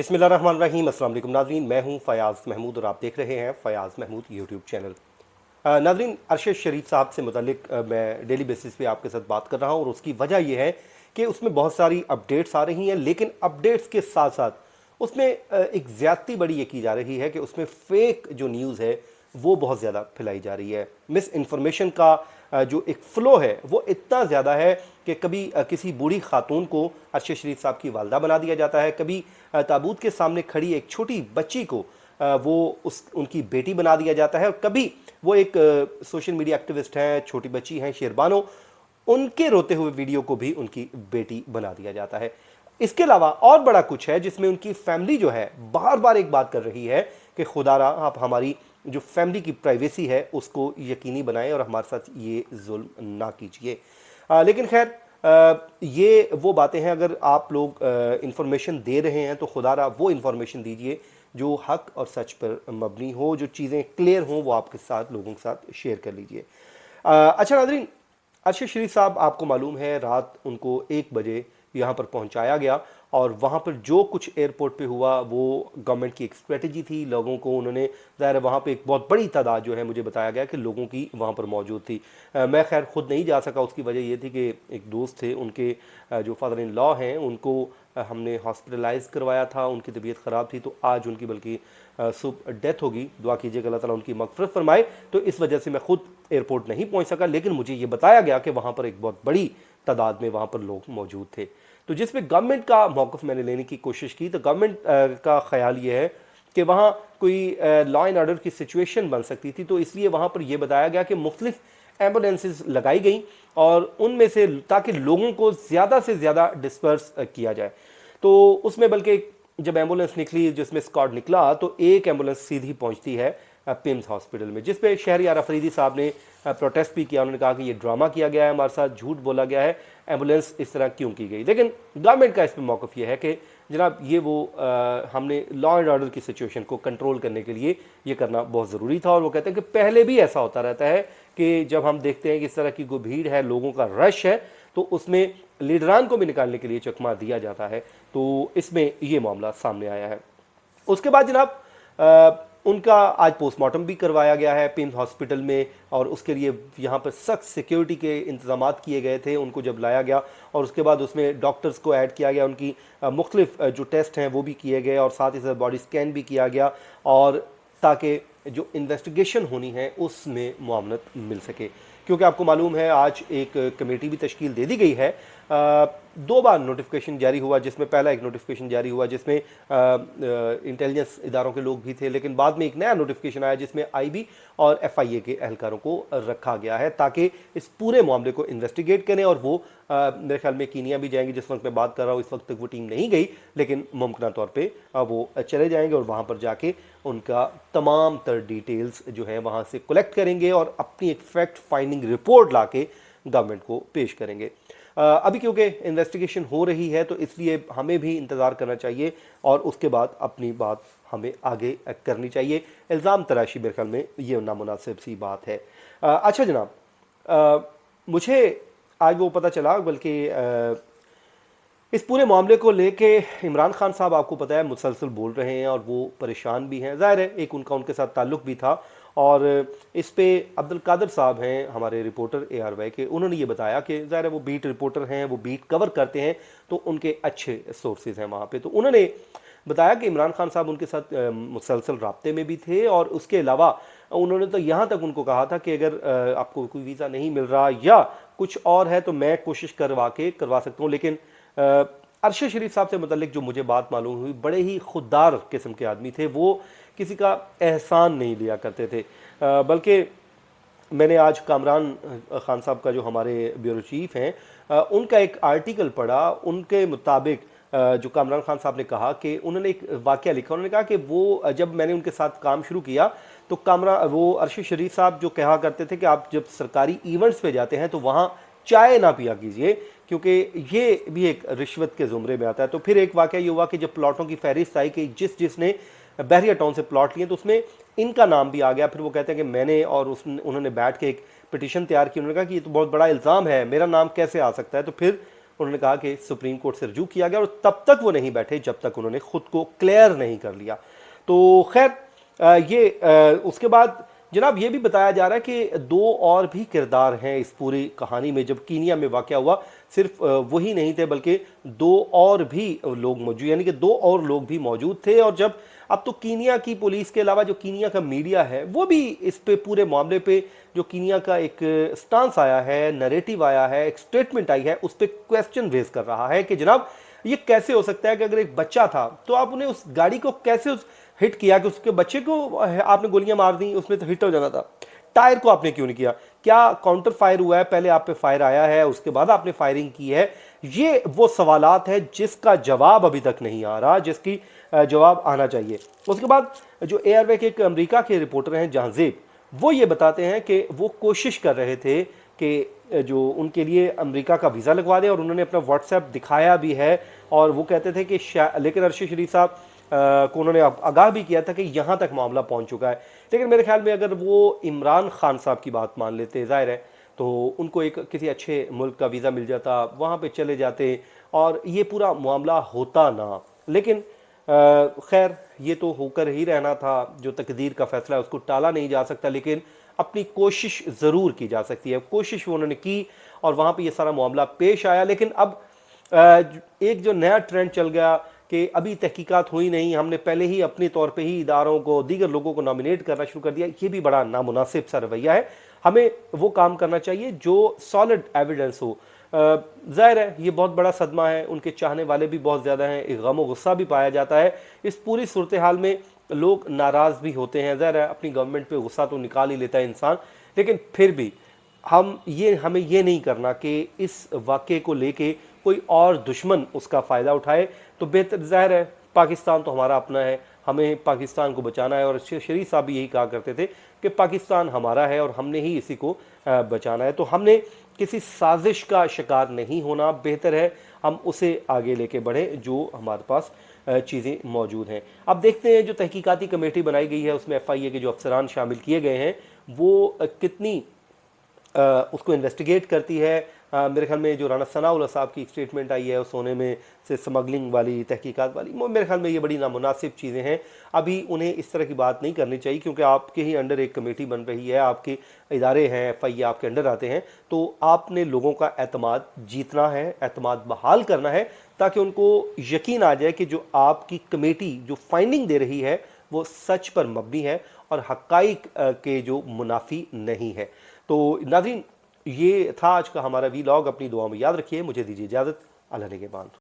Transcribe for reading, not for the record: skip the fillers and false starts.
बिस्मिल्लाहिर्रहमानिर्रहीम। अस्सलाम वालेकुम नाज़रीन, मैं हूं फ़याज़ महमूद और आप देख रहे हैं फ़याज़ महमूद यूट्यूब चैनल। नाज़रीन, अरशद शरीफ साहब से मुतल्लिक मैं डेली बेसिस पे आपके साथ बात कर रहा हूं और उसकी वजह यह है कि उसमें बहुत सारी अपडेट्स आ रही हैं, लेकिन अपडेट्स के साथ साथ उसमें एक ज़्यादती बड़ी ये की जा रही है कि उसमें फ़ेक जो न्यूज़ है वो बहुत ज़्यादा फैलाई जा रही है। मिस इन्फॉर्मेशन का जो एक फ़्लो है वो इतना ज़्यादा है कि कभी किसी बूढ़ी खातून को अरशद शरीफ साहब की वालदा बना दिया जाता है, कभी ताबूत के सामने खड़ी एक छोटी बच्ची को वो उनकी बेटी बना दिया जाता है, और कभी वो एक सोशल मीडिया एक्टिविस्ट हैं, छोटी बच्ची हैं शेरबानो, उनके रोते हुए वीडियो को भी उनकी बेटी बना दिया जाता है। इसके अलावा और बड़ा कुछ है जिसमें उनकी फैमिली जो है बार बार एक बात कर रही है कि खुदारा आप हमारी जो फैमिली की प्राइवेसी है उसको यकीनी बनाएं और हमारे साथ ये जुल्म ना कीजिए। लेकिन खैर ये वो बातें हैं, अगर आप लोग इंफॉर्मेशन दे रहे हैं तो खुदारा वो इंफॉर्मेशन दीजिए जो हक और सच पर मबनी हो, जो चीज़ें क्लियर हों वो आपके साथ लोगों के साथ शेयर कर लीजिए। अच्छा नाज़रीन, अरशद शरीफ साहब आपको मालूम है रात उनको 1 बजे यहाँ पर पहुँचाया गया और वहाँ पर जो कुछ एयरपोर्ट पे हुआ वो गवर्नमेंट की एक स्ट्रेटजी थी। लोगों को उन्होंने ज़ाहिर है वहाँ पे एक बहुत बड़ी तादाद जो है मुझे बताया गया कि लोगों की वहाँ पर मौजूद थी। मैं खैर ख़ुद नहीं जा सका, उसकी वजह ये थी कि एक दोस्त थे, उनके जो फादर इन लॉ हैं उनको हमने हॉस्पिटलाइज करवाया था, उनकी तबीयत ख़राब थी तो आज उनकी बल्कि सुबह डेथ होगी। दुआ कीजिएगा अल्लाह ताला उनकी मग़फ़िरत फरमाए। तो इस वजह से मैं ख़ुद एयरपोर्ट नहीं पहुँच सका, लेकिन मुझे ये बताया गया कि वहाँ पर एक बहुत बड़ी तादाद में वहाँ पर लोग मौजूद थे। तो जिसमें गवर्नमेंट का मौक़िफ़ मैंने लेने की कोशिश की, तो गवर्नमेंट का ख़्याल ये है कि वहाँ कोई लॉ एंड ऑर्डर की सिचुएशन बन सकती थी, तो इसलिए वहाँ पर यह बताया गया कि मुख्तलिफ एम्बुलेंसेस लगाई गई और उनमें से ताकि लोगों को ज़्यादा से ज़्यादा डिस्पर्स किया जाए। तो उसमें बल्कि जब एम्बुलेंस निकली, जिसमें स्क्वाड निकला, तो एक एम्बुलेंस सीधी पहुंचती है पिम्स हॉस्पिटल में, जिस पे शहरियार अफरीदी साहब ने प्रोटेस्ट भी किया। उन्होंने कहा कि ये ड्रामा किया गया है, हमारे साथ झूठ बोला गया है, एम्बुलेंस इस तरह क्यों की गई। लेकिन गवर्नमेंट का इस पर मौक़िफ़ ये है कि जनाब ये वो हमने लॉ एंड ऑर्डर की सिचुएशन को कंट्रोल करने के लिए ये करना बहुत ज़रूरी था। और वो कहते हैं कि पहले भी ऐसा होता रहता है कि जब हम देखते हैं कि इस तरह की कोई भीड़ है, लोगों का रश है, तो उसमें लीडरान को भी निकालने के लिए चकमा दिया जाता है। तो इसमें ये मामला सामने आया है। उसके बाद जनाब उनका आज पोस्टमार्टम भी करवाया गया है पिम्स हॉस्पिटल में, और उसके लिए यहाँ पर सख्त सिक्योरिटी के इंतजामात किए गए थे उनको जब लाया गया। और उसके बाद उसमें डॉक्टर्स को ऐड किया गया, उनकी मुख्तलिफ जो टेस्ट हैं वो भी किए गए और साथ ही साथ बॉडी स्कैन भी किया गया, और ताकि जो इन्वेस्टिगेशन होनी है उसमें मुआवनत मिल सके। क्योंकि आपको मालूम है आज एक कमेटी भी तश्कील दे दी गई है। 2 बार नोटिफिकेशन जारी हुआ, जिसमें पहला एक नोटिफिकेशन जारी हुआ जिसमें इंटेलिजेंस इदारों के लोग भी थे, लेकिन बाद में एक नया नोटिफिकेशन आया जिसमें आईबी और एफआईए के एहलकारों को रखा गया है ताकि इस पूरे मामले को इन्वेस्टिगेट करें। और वो मेरे ख्याल में कीनिया भी जाएंगे, जिस वक्त मैं बात कर रहा हूँ इस वक्त तक वो टीम नहीं गई, लेकिन मुमकिन तौर पर वो चले जाएंगे और वहाँ पर जाके उनका तमाम तर डिटेल्स जो है वहाँ से कलेक्ट करेंगे और अपनी एक फैक्ट फाइंडिंग रिपोर्ट ला के गवर्नमेंट को पेश करेंगे। अभी क्योंकि इन्वेस्टिगेशन हो रही है तो इसलिए हमें भी इंतज़ार करना चाहिए और उसके बाद अपनी बात हमें आगे करनी चाहिए। इल्ज़ाम तराशी मेरे ख्याल में ये नामुनासिब सी बात है। अच्छा जनाब, मुझे आज वो पता चला, बल्कि इस पूरे मामले को लेके इमरान खान साहब आपको पता है मुसलसल बोल रहे हैं और वो परेशान भी हैं। ज़ाहिर है एक उनके साथ ताल्लुक़ भी था, और इस पे अब्दुल कादिर साहब हैं हमारे रिपोर्टर ARY के, उन्होंने ये बताया कि ज़ाहिर है वो बीट रिपोर्टर हैं, वो बीट कवर करते हैं तो उनके अच्छे सोर्सेज हैं वहाँ पे। तो उन्होंने बताया कि इमरान खान साहब उनके साथ मुसलसल राब्ते में भी थे, और उसके अलावा उन्होंने तो यहाँ तक उनको कहा था कि अगर आपको कोई वीज़ा नहीं मिल रहा या कुछ और है तो मैं कोशिश करवा सकता हूँ। लेकिन अरशद शरीफ साहब से मुतल्लिक जो मुझे बात मालूम हुई, बड़े ही खुददार किस्म के आदमी थे, वो किसी का एहसान नहीं लिया करते थे। बल्कि मैंने आज कामरान खान साहब का जो हमारे ब्यूरो चीफ हैं उनका एक आर्टिकल पढ़ा। उनके मुताबिक जो कामरान खान साहब ने कहा कि उन्होंने एक वाक़या लिखा, उन्होंने कहा कि वो जब मैंने उनके साथ काम शुरू किया तो वो अरशद शरीफ साहब जो कहा करते थे कि आप जब सरकारी इवेंट्स पे जाते हैं तो वहाँ चाय ना पिया कीजिए, क्योंकि ये भी एक रिश्वत के ज़ुमरे में आता है। तो फिर एक वाक़या ये हुआ कि जब प्लॉटों की फहरिस्त आई कि जिसने बहरिया टाउन से प्लॉट लिए तो उसमें इनका नाम भी आ गया। फिर वो कहते हैं कि मैंने और उन्होंने बैठ के एक पिटीशन तैयार की। उन्होंने कहा कि ये तो बहुत बड़ा इल्ज़ाम है, मेरा नाम कैसे आ सकता है। तो फिर उन्होंने कहा कि सुप्रीम कोर्ट से रजू किया गया और तब तक वो नहीं बैठे जब तक उन्होंने खुद को क्लियर नहीं कर लिया। तो खैर उसके बाद जनाब ये भी बताया जा रहा है कि दो और भी किरदार हैं इस पूरी कहानी में। जब कीनिया में वाक़या हुआ सिर्फ वही नहीं थे बल्कि दो और भी लोग मौजूद, यानी कि दो और लोग भी मौजूद थे। और जब अब तो कीनिया की पुलिस के अलावा जो कीनिया का मीडिया है वो भी इस पे पूरे मामले पे जो कीनिया का एक स्टांस आया है, नैरेटिव आया है, एक स्टेटमेंट आई है, उस पर क्वेश्चन रेज कर रहा है कि जनाब ये कैसे हो सकता है कि अगर एक बच्चा था तो आप उन्हें उस गाड़ी को कैसे हिट किया कि उसके बच्चे को आपने गोलियां मार दी, उसमें तो हिट हो जाना था। टायर को आपने क्यों नहीं किया? क्या काउंटर फायर हुआ है, पहले आप पे फायर आया है उसके बाद आपने फायरिंग की है? ये वो सवालात है जिसका जवाब अभी तक नहीं आ रहा, जिसकी जवाब आना चाहिए। उसके बाद जो एयरवे के एक अमेरिका के रिपोर्टर हैं जहांजेब, वो ये बताते हैं कि वो कोशिश कर रहे थे कि जो उनके लिए अमेरिका का वीज़ा लगवा दें और उन्होंने अपना व्हाट्सएप दिखाया भी है। और वो कहते थे कि लेकिन अरशद शरीफ साहब को उन्होंने आगाह भी किया था कि यहाँ तक मामला पहुँच चुका है। लेकिन मेरे ख्याल में अगर वो इमरान खान साहब की बात मान लेते, ज़ाहिर है तो उनको एक किसी अच्छे मुल्क का वीज़ा मिल जाता, वहाँ पे चले जाते और ये पूरा मामला होता ना। लेकिन खैर ये तो होकर ही रहना था, जो तकदीर का फैसला है उसको टाला नहीं जा सकता, लेकिन अपनी कोशिश ज़रूर की जा सकती है। कोशिश वो उन्होंने की और वहाँ पे ये सारा मामला पेश आया। लेकिन अब एक जो नया ट्रेंड चल गया कि अभी तहकीकात हुई नहीं, हमने पहले ही अपने तौर पे ही इदारों को, दीगर लोगों को नॉमिनेट करना शुरू कर दिया, ये भी बड़ा नामुनासिब सा रवैया है। हमें वो काम करना चाहिए जो सॉलिड एविडेंस हो। ज़ाहिर है ये बहुत बड़ा सदमा है, उनके चाहने वाले भी बहुत ज़्यादा हैं, एक गम व गुस्सा भी पाया जाता है। इस पूरी सूरत हाल में लोग नाराज़ भी होते हैं, ज़ाहिर है अपनी गवर्नमेंट पे गुस्सा तो निकाल ही लेता है इंसान, लेकिन फिर भी हमें ये नहीं करना कि इस वाक़े को लेके कोई और दुश्मन उसका फ़ायदा उठाए। तो बेहतर, ज़ाहिर है पाकिस्तान तो हमारा अपना है, हमें पाकिस्तान को बचाना है। और शरीफ साहब भी यही कहा करते थे कि पाकिस्तान हमारा है और हमने ही इसी को बचाना है। तो हमने किसी साजिश का शिकार नहीं होना, बेहतर है हम उसे आगे लेके बढ़ें जो हमारे पास चीज़ें मौजूद हैं। अब देखते हैं जो तहकीकाती कमेटी बनाई गई है उसमें FIA के जो अफसरान शामिल किए गए हैं वो कितनी उसको इन्वेस्टिगेट करती है। मेरे ख्याल में जो राना सनाउल्लाह साहब की एक स्टेटमेंट आई है सोने में से स्मगलिंग वाली, तहकीकात वाली, मेरे ख्याल में ये बड़ी नामुनासिब चीज़ें हैं। अभी उन्हें इस तरह की बात नहीं करनी चाहिए क्योंकि आपके ही अंडर एक कमेटी बन रही है, आपके इदारे हैं, FIA आपके अंडर आते हैं, तो आपने लोगों का एतमाद जीतना है, एतमाद बहाल करना है ताकि उनको यकीन आ जाए कि जो आपकी कमेटी जो फाइंडिंग दे रही है वो सच पर मबनी है और हक़ाइक़ के जो मुनाफी नहीं है। तो नाज़रीन ये था आज का हमारा वीलॉग, अपनी दुआ में याद रखिए। मुझे दीजिए इजाज़त, अल्लाह ने के बाद।